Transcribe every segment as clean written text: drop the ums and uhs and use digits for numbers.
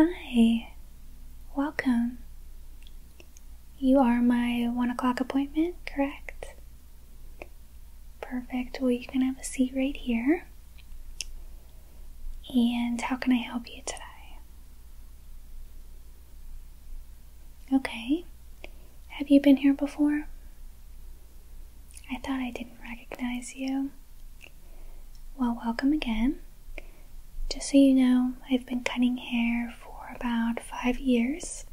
Hi, welcome. You are my 1 o'clock appointment, correct? Perfect. Well, you can have a seat right here. And how can I help you today? Okay. Have you been here before? I thought I didn't recognize you. Well, welcome again. Just so you know, I've been cutting hair for about 5 years.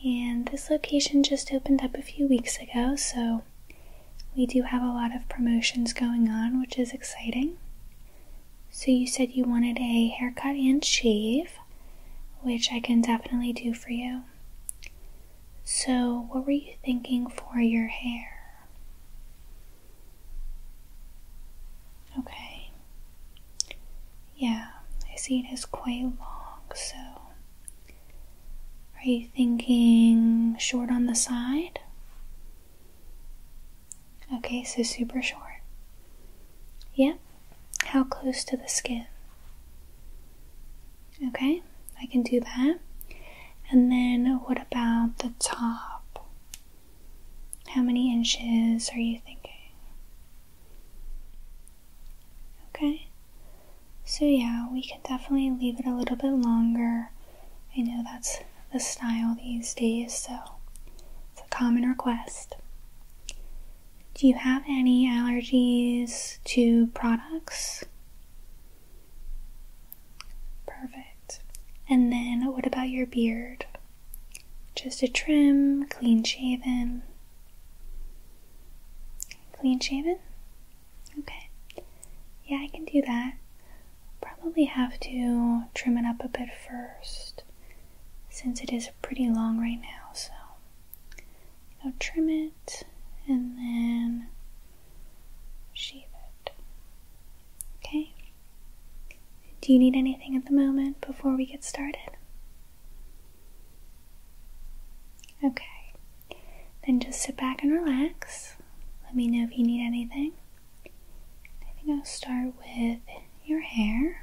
And this location just opened up a few weeks ago, so we do have a lot of promotions going on, which is exciting. So you said you wanted a haircut and shave, which I can definitely do for you. So what were you thinking for your hair? Okay. Yeah, I see it is quite long, so are you thinking short on the side? Okay, so super short. Yep. How close to the skin? Okay, I can do that. And then what about the top? How many inches are you thinking? Okay. So yeah, we can definitely leave it a little bit longer. I know that's the style these days, so it's a common request. Do you have any allergies to products? Perfect. And then what about your beard? Just a trim, clean shaven? Clean shaven? Okay. Yeah, I can do that. Probably have to trim it up a bit first, since it is pretty long right now, so I'll trim it and then shave it. Okay? Do you need anything at the moment before we get started? Okay. Then just sit back and relax. Let me know if you need anything. I think I'll start with your hair.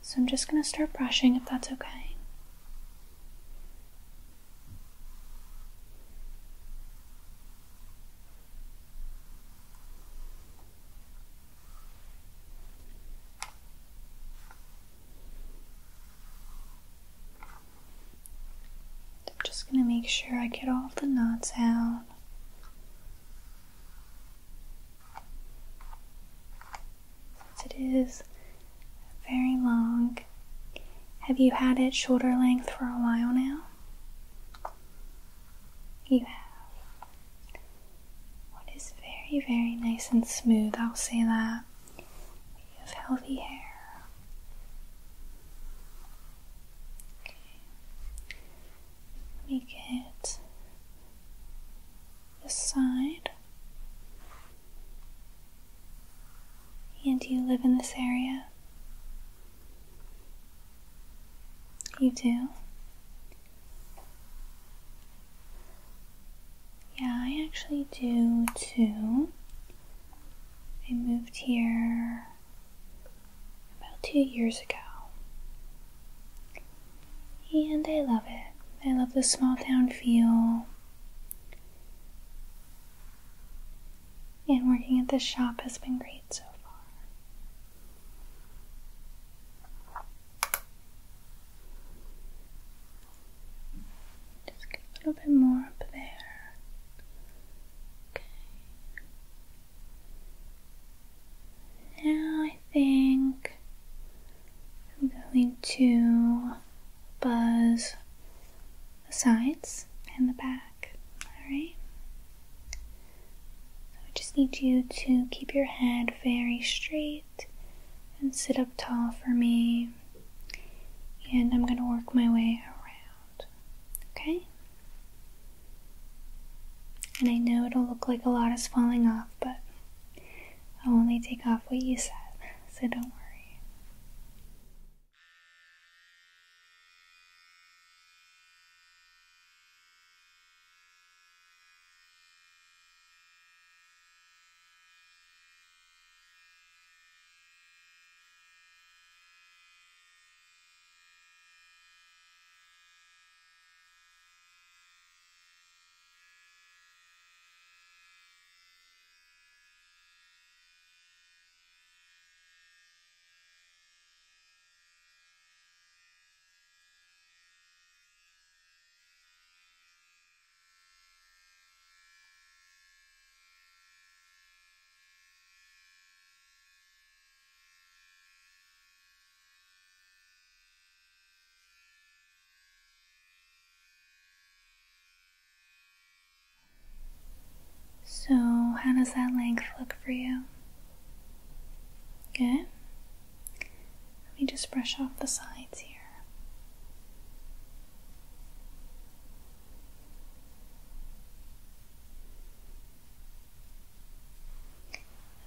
So I'm just going to start brushing if that's okay. I'm just going to make sure I get all of the knots out. Since it is very long. Have you had it shoulder length for a while now? You have. Well, it is very, very nice and smooth, I'll say that. You have healthy hair. Okay. Let me get this side. And do you live in this area? You do? Yeah, I actually do too. I moved here about 2 years ago. And I love it. I love the small town feel. And working at this shop has been great so far. Just get a little bit more up there. Okay. Now I think I'm going to buzz the sides and the back. Alright? So I just need you to keep your head very straight and sit up tall for me. And I'm going to work my way around. Okay? And I know it'll look like a lot is falling off, but I'll only take off what you said, so don't worry. How does that length look for you? Good. Let me just brush off the sides here.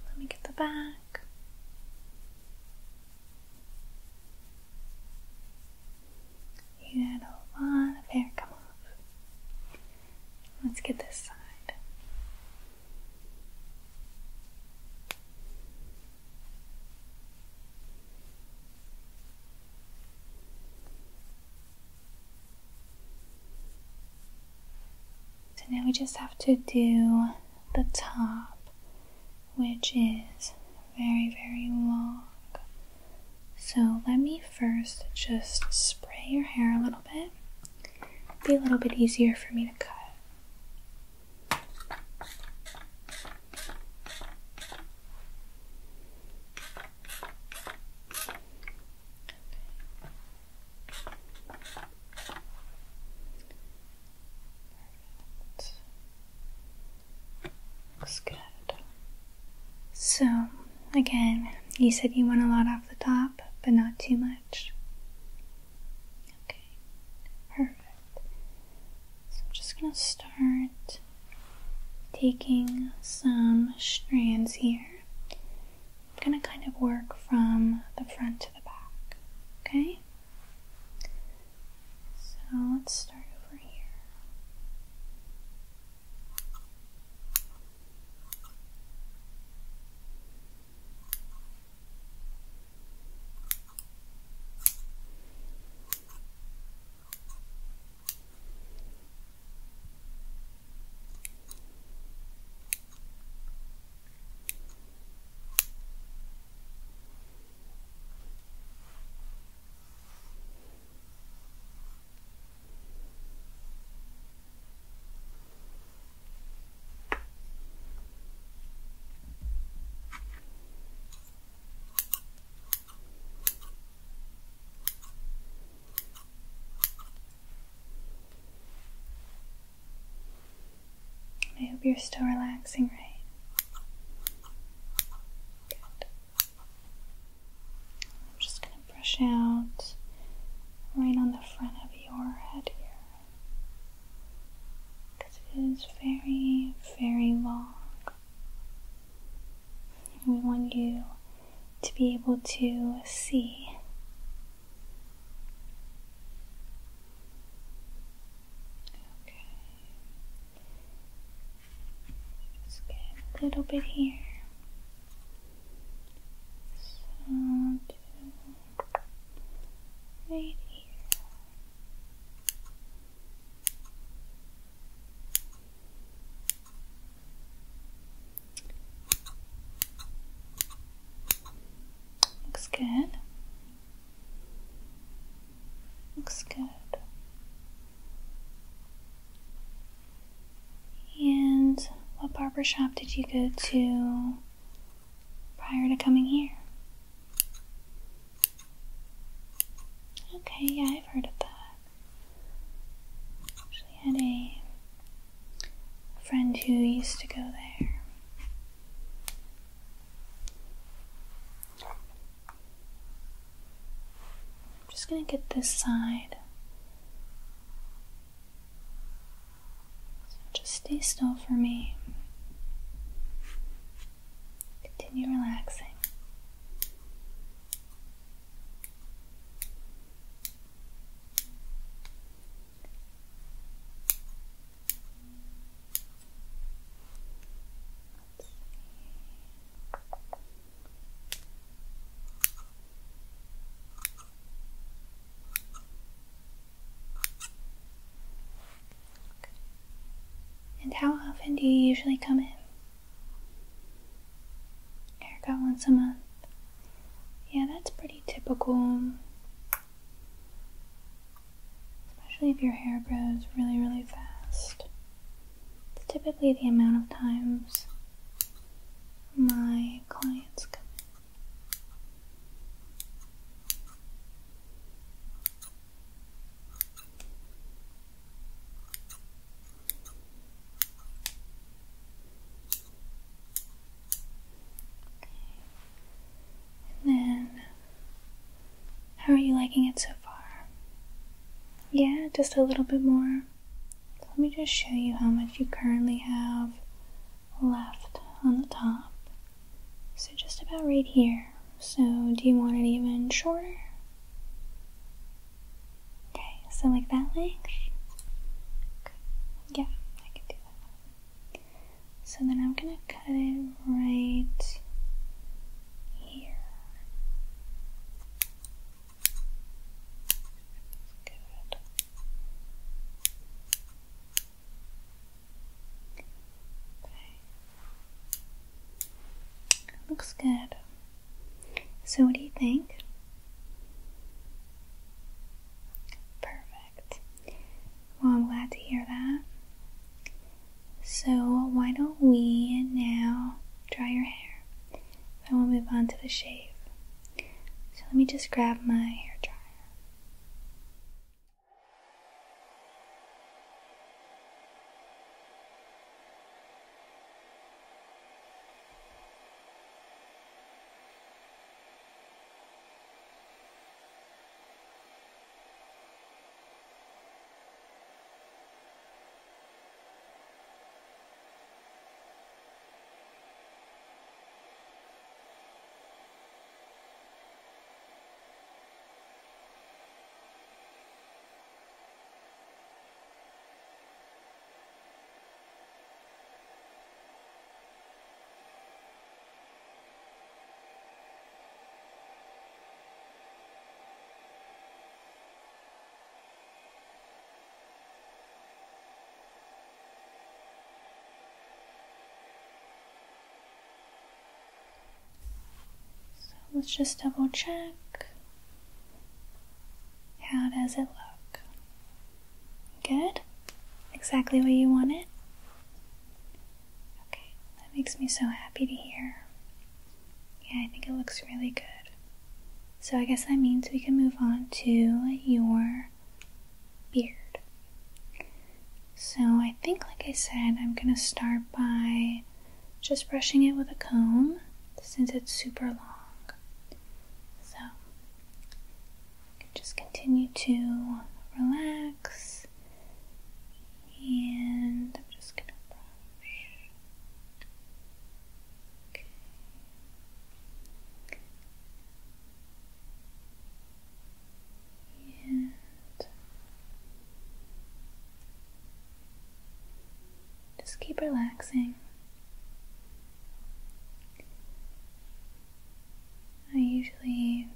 Let me get the back. You had a lot of hair come off. Let's get this side. So now we just have to do the top, which is very, very long. So let me first just spray your hair a little bit. It'll be a little bit easier for me to cut. Looks good. So, again, you said you want a lot off the top, but not too much. Okay, perfect. So I'm just gonna start taking some strands here. I'm gonna kind of work from the front to the back, okay? So let's start over here. I hope you're still relaxing, right? Good. I'm just going to brush out right on the front of your head here, because it is very, very long. And we want you to be able to see. A little bit here. So do right here. Looks good. Looks good. And what barber shop did you go to prior to coming here? Okay, yeah, I've heard of that. Actually had a friend who used to go there. I'm just gonna get this side. So just stay still for me. Continue relaxing. And how often do you usually come in? Haircut once a month. Yeah, that's pretty typical. Especially if your hair grows really, really fast. It's typically the amount of times my clients come in. How are you liking it so far? Yeah, just a little bit more. Let me just show you how much you currently have left on the top. So just about right here. So do you want it even shorter? Okay, so like that length? Okay. Yeah, I can do that. So then I'm gonna cut it right here. Good. Okay. Looks good. So what do you think? Perfect. Well, I'm glad to hear that. So why don't we now dry your hair, then we'll move on to the shave. So let me just grab my hair dryer. Let's just double check. How does it look? Good? Exactly what you wanted? Okay, that makes me so happy to hear. Yeah, I think it looks really good. So I guess that means we can move on to your beard. So I think, like I said, I'm gonna start by just brushing it with a comb since it's super long. So you can just continue to relax, and I'm just gonna brush. Okay. And just keep relaxing. I usually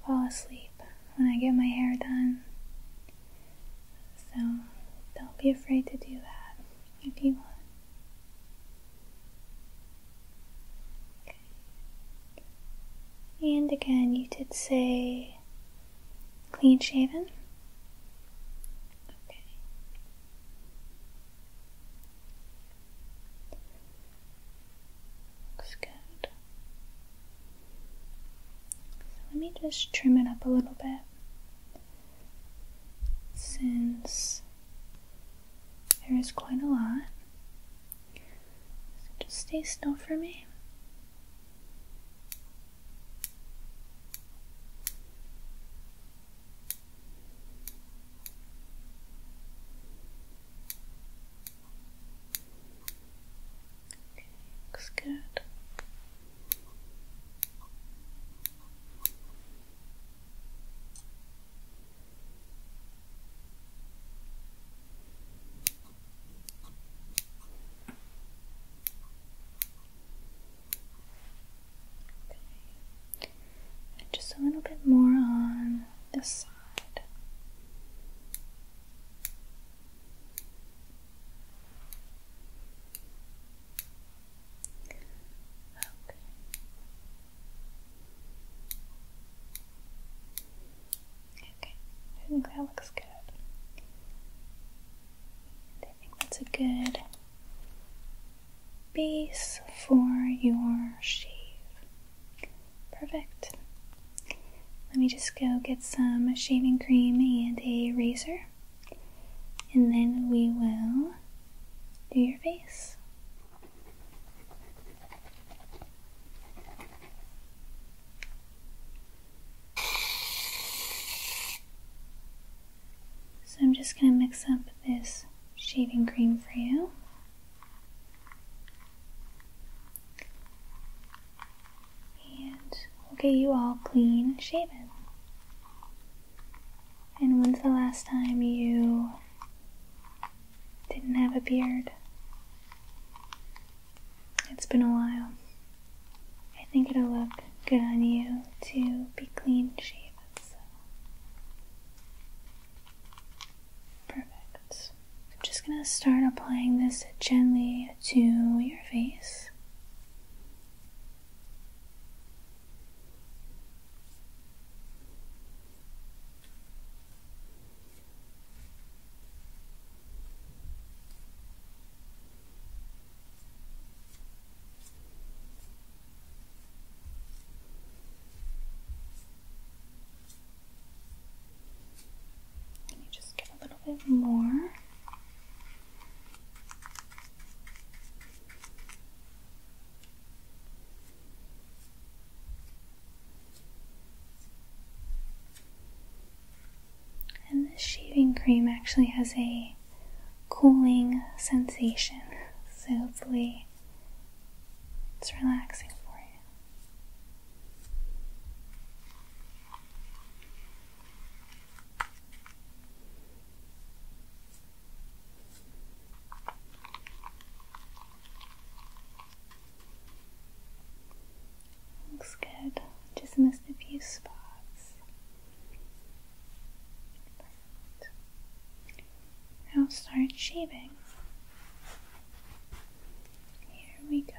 fall asleep when I get my hair done, so don't be afraid to do that if you want. Okay. And again, you did say clean shaven? Okay. Looks good. Let me just trim it up a little bit, since there is quite a lot. So just stay still for me. Okay, looks good. Just a little bit more on this side. Okay. Okay, I think that looks good. I think that's a good base for your shave. Perfect. Let me just go get some shaving cream and a razor, and then we will do your face. just going to mix up this shaving cream for you. And we'll get you all clean shaven. And when's the last time you didn't have a beard? It's been a while. I think it'll look good on you to be clean shaven. So. Perfect. I'm just gonna start applying this gently to your face. Bit more. And this shaving cream actually has a cooling sensation, so hopefully it's relaxing for you. Looks good. Just missed a few spots. Perfect. Now start shaving. Here we go.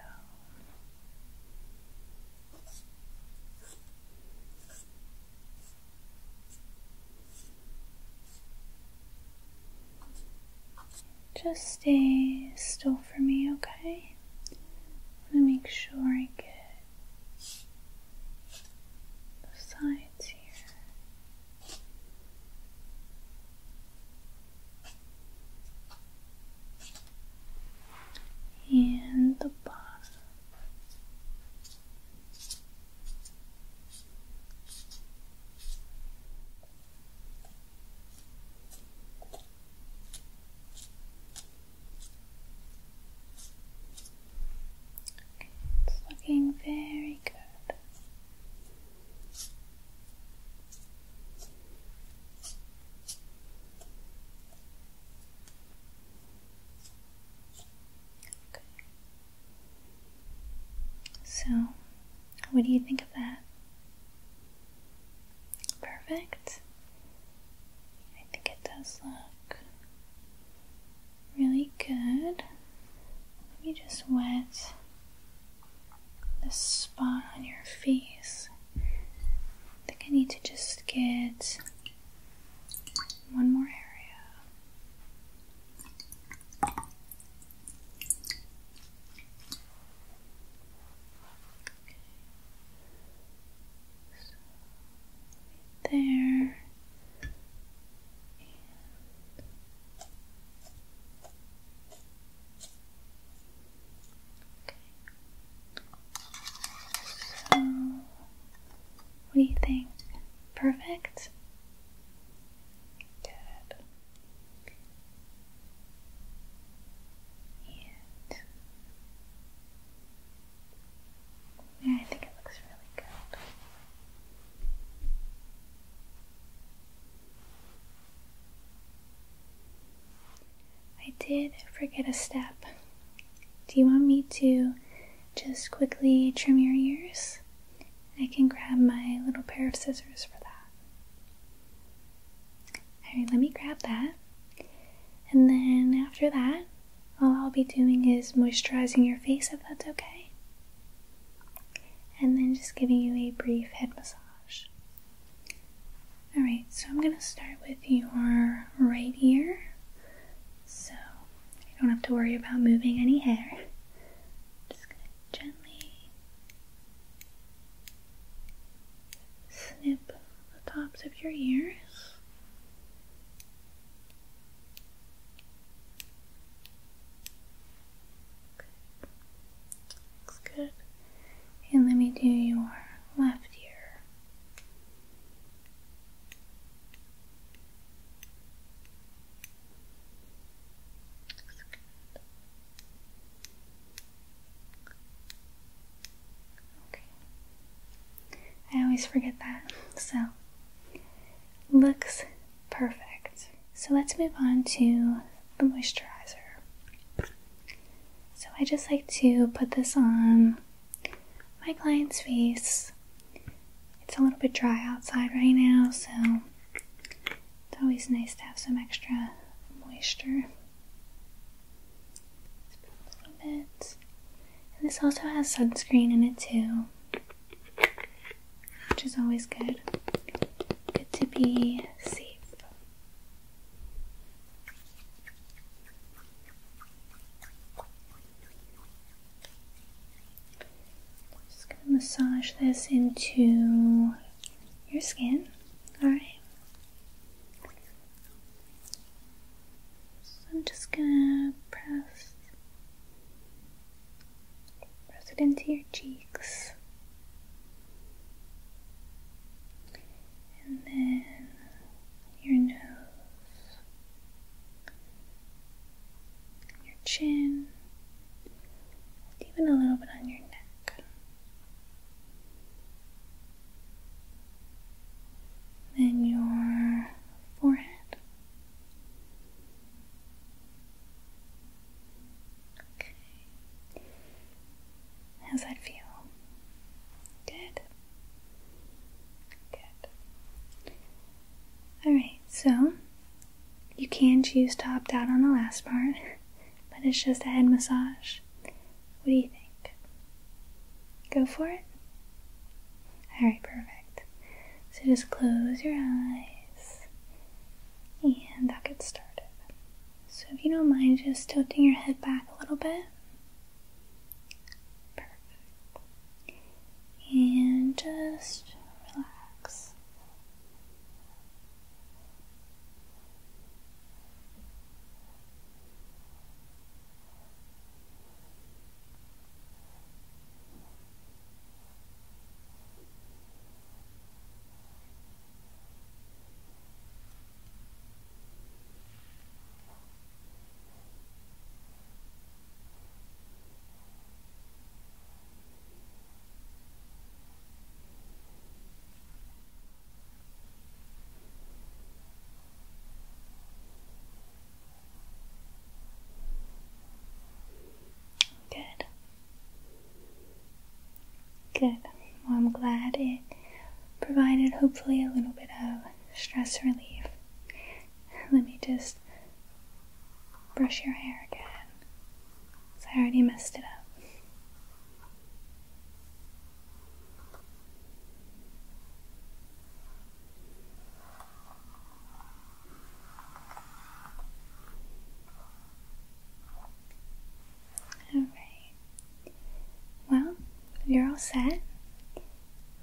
Just stay still for me, okay? I want to make sure I get the sides here. And the bottom. Okay, it's looking very good. So, what do you think of that? Perfect. I think it does look really good. Let me just wet this spot on your face. I think I need to just get one more area. There. Okay. So, what do you think? Perfect? Good. And yeah, I think it looks really good. I did forget a step. Do you want me to just quickly trim your ears? I can grab my little pair of scissors for that. Alright, let me grab that. And then after that, all I'll be doing is moisturizing your face, if that's okay. And then just giving you a brief head massage. Alright, so I'm going to start with your right ear. So you don't have to worry about moving any hair. Just going to gently snip the tops of your ears. Okay. Looks good. And let me do your left ear. always forget that. So, looks perfect. So let's move on to the moisturizer. So I just like to put this on my client's face. It's a little bit dry outside right now, so it's always nice to have some extra moisture. Just put a little bit. And this also has sunscreen in it too, which is always good. Good to be safe. Just gonna massage this into your skin. Alright. So I'm just gonna press it into your cheeks. And then your nose, your chin, even a little bit on your neck. Then your forehead. Okay. How's that feel? Good. Good. Alright, so you can choose to opt out on the last part, but it's just a head massage. What do you think? Go for it? Alright, perfect. So just close your eyes and I'll get started. So if you don't mind just tilting your head back a little bit. Perfect. And just relax. Good. Good. Well, I'm glad it provided hopefully a little bit of stress relief. Let me just brush your hair again, because I already messed it up. Alright. Well, you're all set.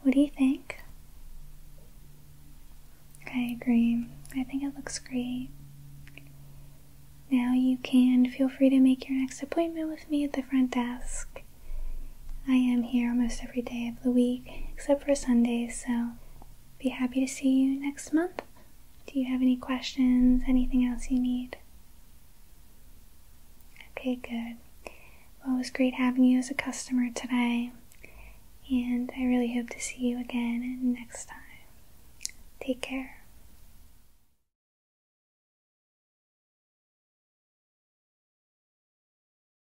What do you think? I agree. I think it looks great. Now you can feel free to make your next appointment with me at the front desk. I am here almost every day of the week, except for Sundays, so be happy to see you next month. Do you have any questions? Anything else you need? Okay, good. Well, it was great having you as a customer today, and I really hope to see you again next time. Take care.